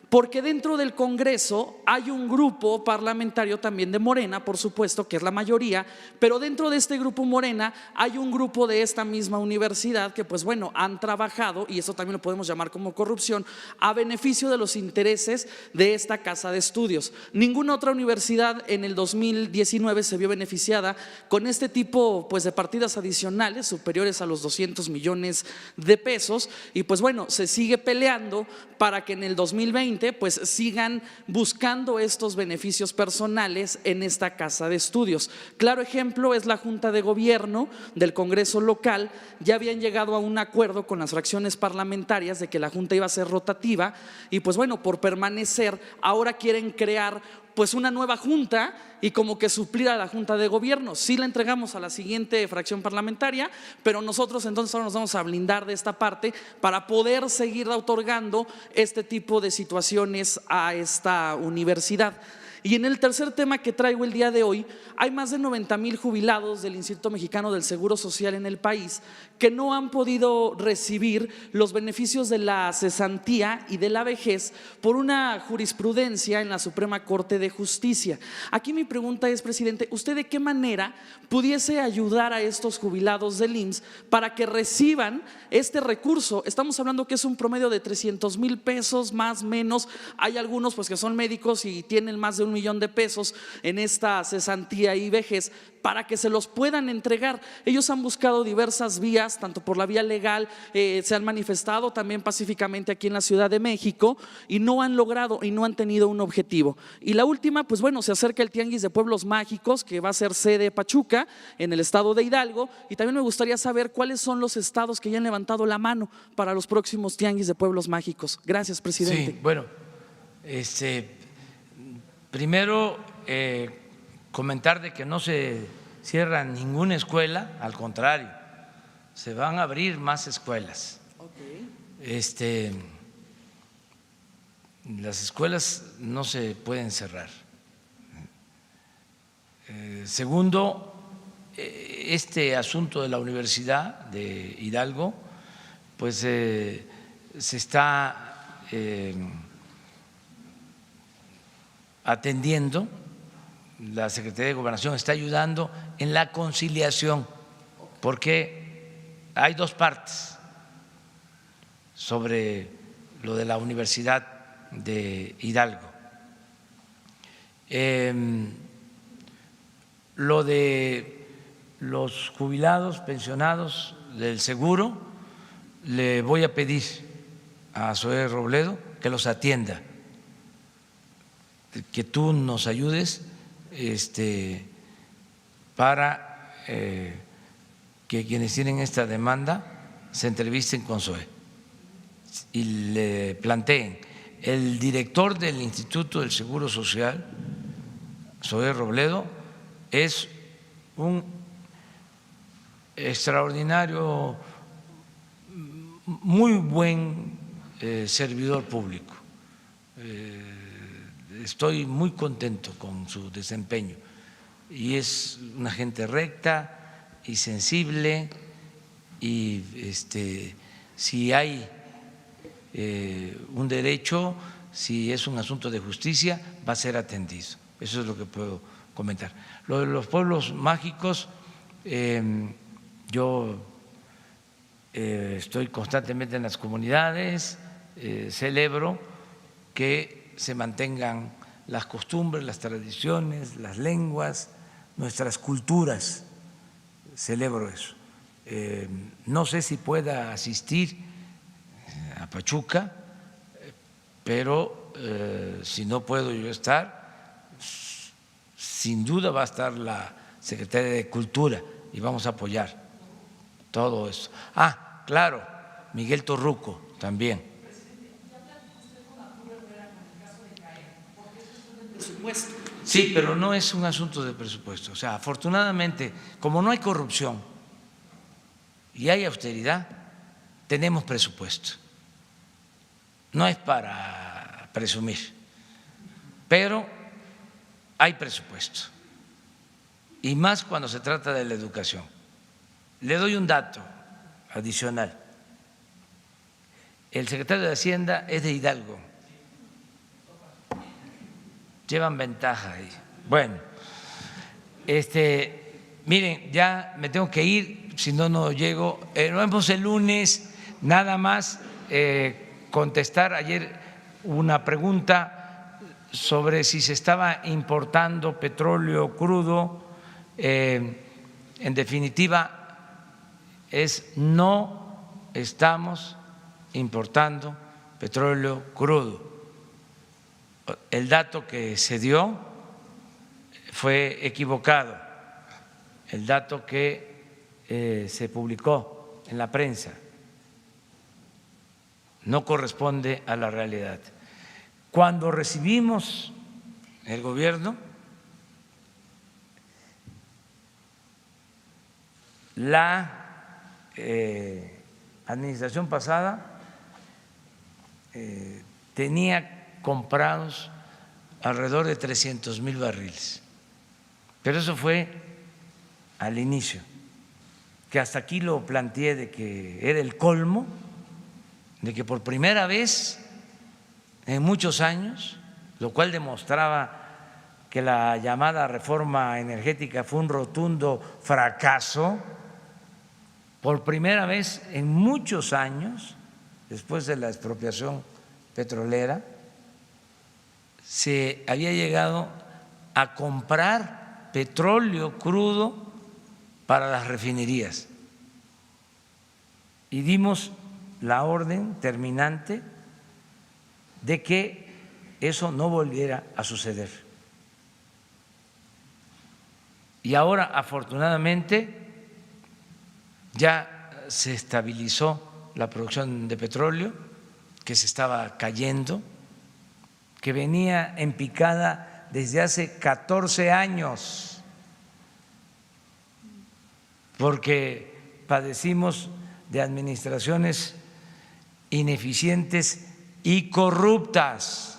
porque dentro del Congreso hay un grupo parlamentario también de Morena, por supuesto, que es la mayoría, pero dentro de este grupo Morena hay un grupo de esta misma universidad que pues bueno, han trabajado, y eso también lo podemos llamar como corrupción, a beneficio de los intereses de esta casa de estudios. Ninguna otra universidad en el 2019 se vio beneficiada con este tipo pues de partidas adicionales superiores a los 200 millones de pesos, y pues bueno, se sigue peleando para que en el 2020 pues sigan buscando estos beneficios personales en esta casa de estudios. Claro ejemplo es la Junta de Gobierno del Congreso local. Ya habían llegado a un acuerdo con las fracciones parlamentarias de que la Junta iba a ser rotativa y pues bueno, por permanecer ahora quieren crear pues una nueva junta y como que suplir a la Junta de Gobierno. Sí la entregamos a la siguiente fracción parlamentaria, pero nosotros entonces ahora nos vamos a blindar de esta parte para poder seguir otorgando este tipo de situaciones a esta universidad. Y en el tercer tema que traigo el día de hoy, hay más de 90,000 jubilados del Instituto Mexicano del Seguro Social en el país que no han podido recibir los beneficios de la cesantía y de la vejez por una jurisprudencia en la Suprema Corte de Justicia. Aquí mi pregunta es, presidente, ¿usted de qué manera pudiese ayudar a estos jubilados del IMSS para que reciban este recurso? Estamos hablando que es un promedio de 300,000 pesos, más o menos. Hay algunos pues que son médicos y tienen más de 1 millón de pesos en esta cesantía y vejez para que se los puedan entregar. Ellos han buscado diversas vías, tanto por la vía legal, se han manifestado también pacíficamente aquí en la Ciudad de México y no han logrado y no han tenido un objetivo. Y la última, pues bueno, se acerca el Tianguis de Pueblos Mágicos que va a ser sede Pachuca en el estado de Hidalgo, y también me gustaría saber cuáles son los estados que ya han levantado la mano para los próximos Tianguis de Pueblos Mágicos. Gracias, presidente. Sí, bueno, primero, comentar de que no se cierra ninguna escuela, al contrario, se van a abrir más escuelas. Las escuelas no se pueden cerrar. Segundo, este asunto de la Universidad de Hidalgo, pues se está atendiendo. La Secretaría de Gobernación está ayudando en la conciliación, porque hay dos partes sobre lo de la Universidad de Hidalgo. Lo de los jubilados, pensionados del seguro, le voy a pedir a Zoé Robledo que los atienda, que tú nos ayudes para que quienes tienen esta demanda se entrevisten con Zoé y le planteen. El director del Instituto del Seguro Social, Zoé Robledo, es un extraordinario, muy buen servidor público. Estoy muy contento con su desempeño y es una gente recta y sensible, y si hay un derecho, si es un asunto de justicia, va a ser atendido. Eso es lo que puedo comentar. Lo de los pueblos mágicos, yo estoy constantemente en las comunidades, celebro que se mantengan las costumbres, las tradiciones, las lenguas, nuestras culturas. Celebro eso. No sé si pueda asistir a Pachuca, pero si no puedo yo estar, sin duda va a estar la Secretaría de Cultura y vamos a apoyar todo eso. Ah, claro, Miguel Torruco también. Sí, pero no es un asunto de presupuesto. O sea, afortunadamente, como no hay corrupción y hay austeridad, tenemos presupuesto. No es para presumir, pero hay presupuesto. Y más cuando se trata de la educación. Le doy un dato adicional. El secretario de Hacienda es de Hidalgo. Llevan ventaja ahí. Bueno, miren, ya me tengo que ir, si no, no llego. Nos vemos el lunes. Nada más contestar ayer una pregunta sobre si se estaba importando petróleo crudo. En definitiva, no estamos importando petróleo crudo. El dato que se dio fue equivocado, el dato que se publicó en la prensa no corresponde a la realidad. Cuando recibimos el gobierno, la administración pasada tenía comprados alrededor de 300,000 barriles, pero eso fue al inicio, que hasta aquí lo planteé de que era el colmo, de que por primera vez en muchos años, lo cual demostraba que la llamada reforma energética fue un rotundo fracaso, por primera vez en muchos años, después de la expropiación petrolera, se había llegado a comprar petróleo crudo para las refinerías y dimos la orden terminante de que eso no volviera a suceder. Y ahora, afortunadamente, ya se estabilizó la producción de petróleo, que se estaba cayendo, que venía en picada desde hace 14 años, porque padecimos de administraciones ineficientes y corruptas.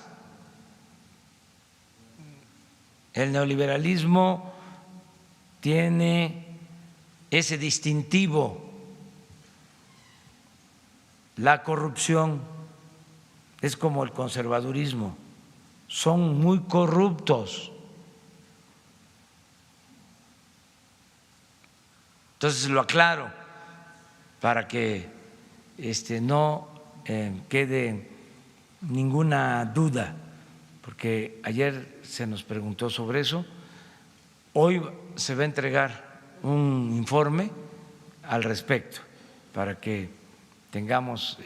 El neoliberalismo tiene ese distintivo, la corrupción es como el conservadurismo, son muy corruptos. Entonces lo aclaro para que no quede ninguna duda, porque ayer se nos preguntó sobre eso. Hoy se va a entregar un informe al respecto para que tengamos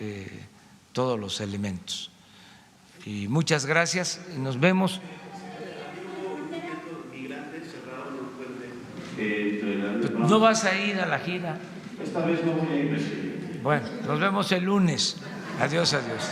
todos los elementos. Y muchas gracias y nos vemos. ¿No vas a ir a la gira? Esta vez no voy a ir, presidente. Bueno, nos vemos el lunes. Adiós, adiós.